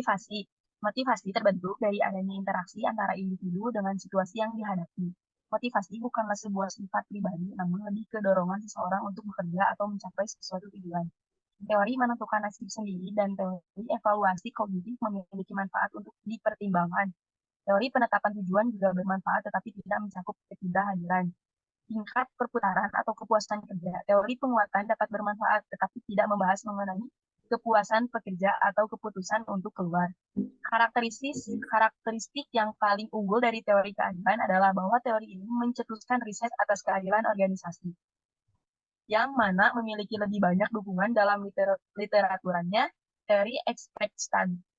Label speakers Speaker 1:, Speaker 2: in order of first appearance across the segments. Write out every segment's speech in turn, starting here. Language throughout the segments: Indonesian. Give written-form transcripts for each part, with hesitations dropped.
Speaker 1: Motivasi. Motivasi terbentuk dari adanya interaksi antara individu dengan situasi yang dihadapi. Motivasi bukanlah sebuah sifat pribadi, namun lebih ke dorongan seseorang untuk bekerja atau mencapai sesuatu tujuan. Teori menentukan nasib sendiri dan teori evaluasi kognitif memiliki manfaat untuk dipertimbangkan. Teori penetapan tujuan juga bermanfaat tetapi tidak mencakup ketidakhadiran. Tingkat perputaran atau kepuasan kerja. Teori penguatan dapat bermanfaat tetapi tidak membahas mengenai kepuasan pekerja atau keputusan untuk keluar. Karakteristik yang paling unggul dari teori keadilan adalah bahwa teori ini mencetuskan riset atas keadilan organisasi, yang mana memiliki lebih banyak dukungan dalam literaturannya. Teori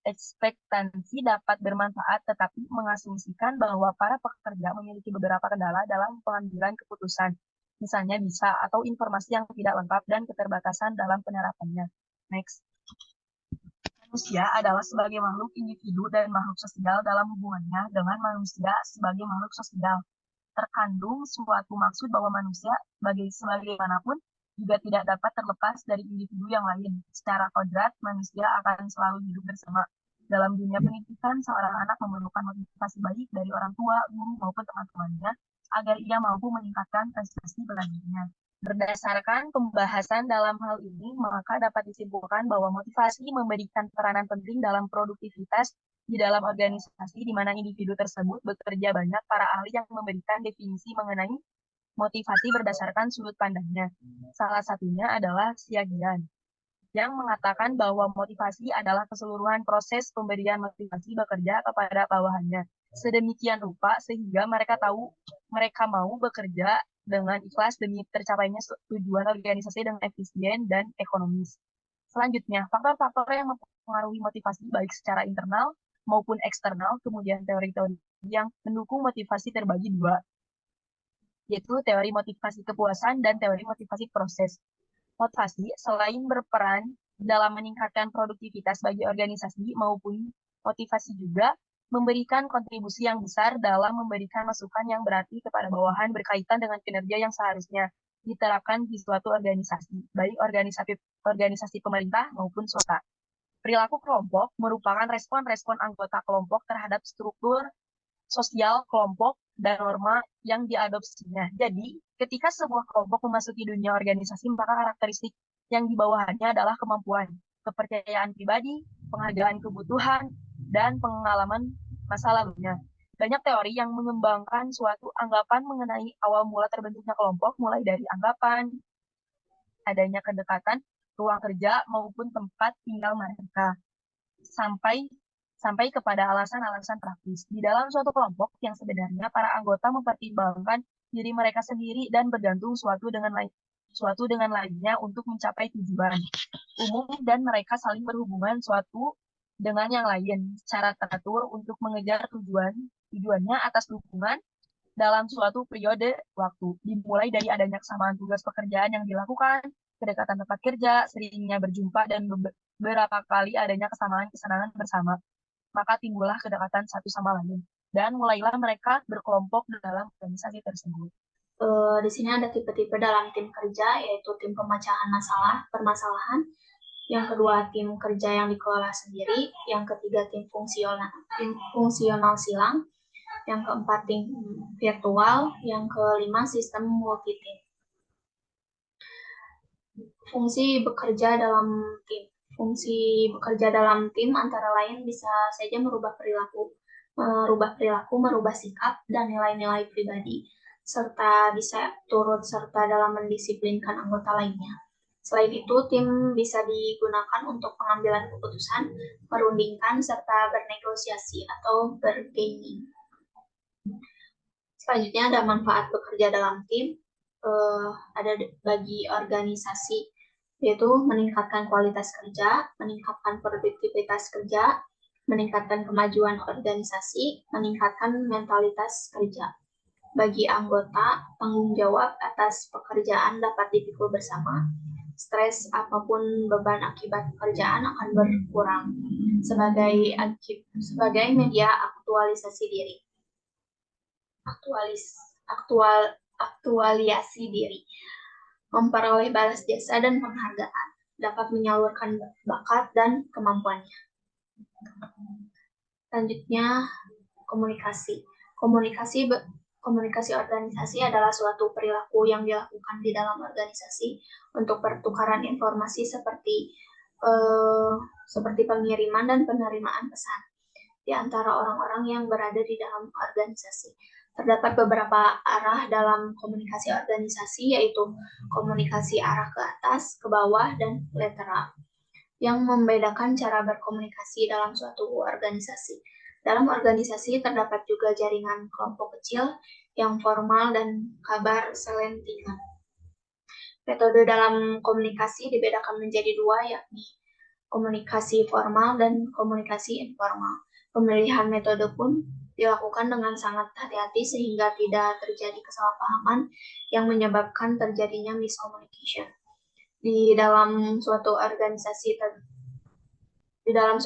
Speaker 1: ekspektansi dapat bermanfaat tetapi mengasumsikan bahwa para pekerja memiliki beberapa kendala dalam pengambilan keputusan, misalnya bisa atau informasi yang tidak lengkap dan keterbatasan dalam penerapannya. Next. Manusia adalah sebagai makhluk individu dan makhluk sosial dalam hubungannya dengan manusia sebagai makhluk sosial. Terkandung suatu maksud bahwa manusia sebagaimanapun juga tidak dapat terlepas dari individu yang lain. Secara kodrat, manusia akan selalu hidup bersama. Dalam dunia pendidikan, seorang anak memerlukan motivasi baik dari orang tua, guru, maupun teman-temannya agar ia mampu meningkatkan prestasi belajarnya. Berdasarkan pembahasan dalam hal ini, maka dapat disimpulkan bahwa motivasi memberikan peranan penting dalam produktivitas di dalam organisasi di mana individu tersebut bekerja banyak. Para ahli yang memberikan definisi mengenai motivasi berdasarkan sudut pandangnya. Salah satunya adalah Siagian, yang mengatakan bahwa motivasi adalah keseluruhan proses pemberian motivasi bekerja kepada bawahannya sedemikian rupa sehingga mereka mau bekerja dengan ikhlas demi tercapainya tujuan organisasi dengan efisien dan ekonomis. Selanjutnya, faktor-faktor yang mempengaruhi motivasi baik secara internal maupun eksternal, kemudian teori-teori yang mendukung motivasi terbagi dua, yaitu teori motivasi kepuasan dan teori motivasi proses. Motivasi selain berperan dalam meningkatkan produktivitas bagi organisasi maupun motivasi juga memberikan kontribusi yang besar dalam memberikan masukan yang berarti kepada bawahan berkaitan dengan kinerja yang seharusnya diterapkan di suatu organisasi, baik organisasi pemerintah maupun swasta. Perilaku kelompok merupakan respon-respon anggota kelompok terhadap struktur sosial kelompok dan norma yang diadopsinya. Jadi, ketika sebuah kelompok memasuki dunia organisasi, maka karakteristik yang di bawahnya adalah kemampuan, kepercayaan pribadi, penghargaan kebutuhan, dan pengalaman masa lalunya. Banyak teori yang mengembangkan suatu anggapan mengenai awal mula terbentuknya kelompok, mulai dari anggapan adanya kedekatan, ruang kerja, maupun tempat tinggal mereka, sampai kepada alasan-alasan praktis. Di dalam suatu kelompok yang sebenarnya para anggota mempertimbangkan diri mereka sendiri dan bergantung suatu dengan lainnya untuk mencapai tujuan umum, dan mereka saling berhubungan suatu dengan yang lain secara teratur untuk mengejar tujuannya atas dukungan dalam suatu periode waktu. Dimulai dari adanya kesamaan tugas pekerjaan yang dilakukan, kedekatan tempat kerja, seringnya berjumpa, dan beberapa kali adanya kesamaan kesenangan bersama. Maka timbullah kedekatan satu sama lain. Dan mulailah mereka berkelompok dalam organisasi tersebut.
Speaker 2: Di sini ada tipe-tipe dalam tim kerja, yaitu tim pemecahan permasalahan. Yang kedua, tim kerja yang dikelola sendiri. Yang ketiga, tim fungsional silang. Yang keempat, tim virtual. Yang kelima, sistem multi-tim. Fungsi bekerja dalam tim. Fungsi bekerja dalam tim antara lain bisa saja merubah perilaku, merubah sikap dan nilai-nilai pribadi, serta bisa turut serta dalam mendisiplinkan anggota lainnya. Selain itu, tim bisa digunakan untuk pengambilan keputusan, merundingkan, serta bernegosiasi atau bargaining. Selanjutnya ada manfaat bekerja dalam tim. Ada bagi organisasi, yaitu meningkatkan kualitas kerja, meningkatkan produktivitas kerja, meningkatkan kemajuan organisasi, meningkatkan mentalitas kerja. Bagi anggota, tanggung jawab atas pekerjaan dapat dipikul bersama. Stres apapun beban akibat pekerjaan akan berkurang sebagai media aktualisasi diri. Aktualisasi diri, memperoleh balas jasa dan penghargaan, dapat menyalurkan bakat dan kemampuannya. Selanjutnya, komunikasi. Komunikasi komunikasi organisasi adalah suatu perilaku yang dilakukan di dalam organisasi untuk pertukaran informasi seperti pengiriman dan penerimaan pesan di antara orang-orang yang berada di dalam organisasi. Terdapat beberapa arah dalam komunikasi organisasi, yaitu komunikasi arah ke atas, ke bawah, dan lateral, yang membedakan cara berkomunikasi dalam suatu organisasi. Dalam organisasi terdapat juga jaringan kelompok kecil yang formal dan kabar selentingan. Metode dalam komunikasi dibedakan menjadi dua, yakni komunikasi formal dan komunikasi informal. Pemilihan metode pun dilakukan dengan sangat hati-hati sehingga tidak terjadi kesalahpahaman yang menyebabkan terjadinya miscommunication. Di dalam suatu organisasi di dalam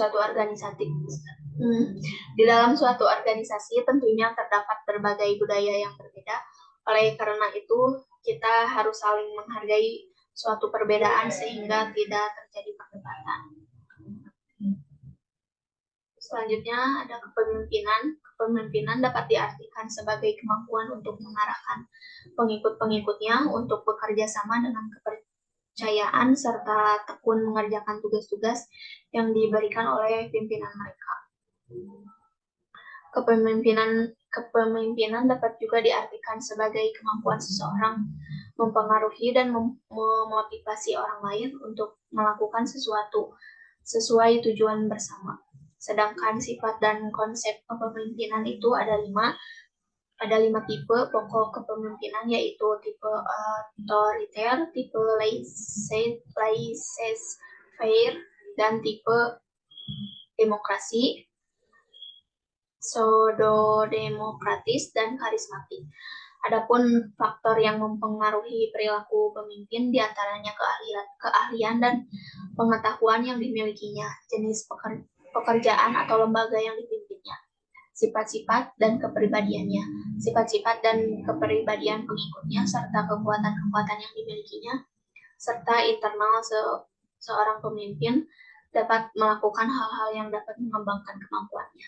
Speaker 2: suatu organisasi tentunya terdapat berbagai budaya yang berbeda. Oleh karena itu, kita harus saling menghargai suatu perbedaan sehingga tidak terjadi perdebatan. Selanjutnya ada kepemimpinan. Kepemimpinan dapat diartikan sebagai kemampuan untuk mengarahkan pengikut-pengikutnya untuk bekerja sama dengan kepercayaan serta tekun mengerjakan tugas-tugas yang diberikan oleh pimpinan mereka. Kepemimpinan dapat juga diartikan sebagai kemampuan seseorang mempengaruhi dan memotivasi orang lain untuk melakukan sesuatu sesuai tujuan bersama. Sedangkan sifat dan konsep kepemimpinan itu ada lima tipe pokok kepemimpinan, yaitu tipe otoriter, tipe laissez-faire, dan tipe demokrasi, pseudo-demokratis, dan karismatik. Adapun faktor yang mempengaruhi perilaku pemimpin diantaranya keahlian dan pengetahuan yang dimilikinya, jenis pekerjaan atau lembaga yang dipimpinnya, sifat-sifat dan kepribadiannya, sifat-sifat dan kepribadian pengikutnya, serta kekuatan-kekuatan yang dimilikinya, serta internal seorang pemimpin dapat melakukan hal-hal yang dapat mengembangkan kemampuannya.